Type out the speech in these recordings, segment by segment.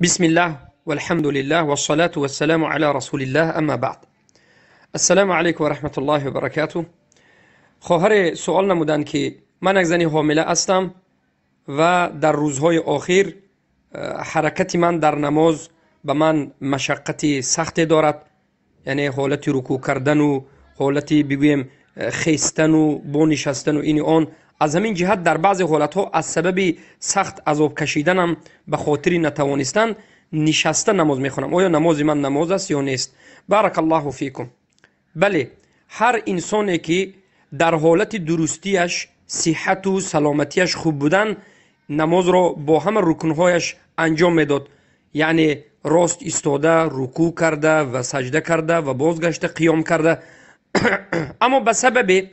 بسم الله والحمد لله والصلاة والسلام على رسول الله اما بعد. السلام علیکم و رحمت الله و برکاته. خواهر سوال نمودند که من یک زنی حامله هستم و در روزهای آخر حرکت من در نماز به من مشقت سخت دارد، یعنی حالت رکوع کردن و حالت بگویم خیستن و بنشستن و این آن. از همین جهت در بعض حالت ها از سبب سخت عذاب کشیدنم به خاطر نتوانستن نشسته نماز میخونم. آیا نماز من نماز است یا نیست؟ بارک الله فیکم. بله، هر انسانی که در حالت درستیش، صحت و سلامتیش خوب بودن، نماز را با همه رکنهایش انجام میداد، یعنی راست ایستاده، رکوع کرده و سجده کرده و بازگشته قیام کرده. اما به سبب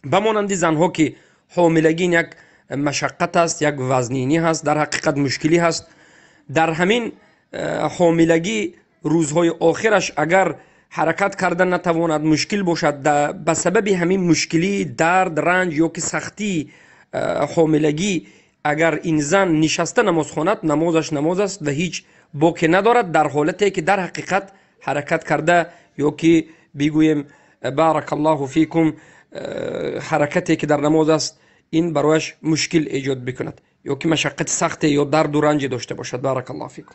بمانند زنها که حاملگی یک مشقت است، یک وزنینی هست، در حقیقت مشکلی هست، در همین حاملگی روزهای آخرش اگر حرکت کردن نتواند، مشکل باشد، به سبب همین مشکلی، درد، رنج یا که سختی حاملگی، اگر این زن نشسته نماز خواند، نمازش نماز است و هیچ باکی ندارد، در حالتی که در حقیقت حرکت کرده یا که بگویم بارک الله فیکم حرکتی که در نماز است این برایش مشکل ایجاد بکند یا که مشقت سخت یا درد و رنج داشته باشد. بارک الله فیکم.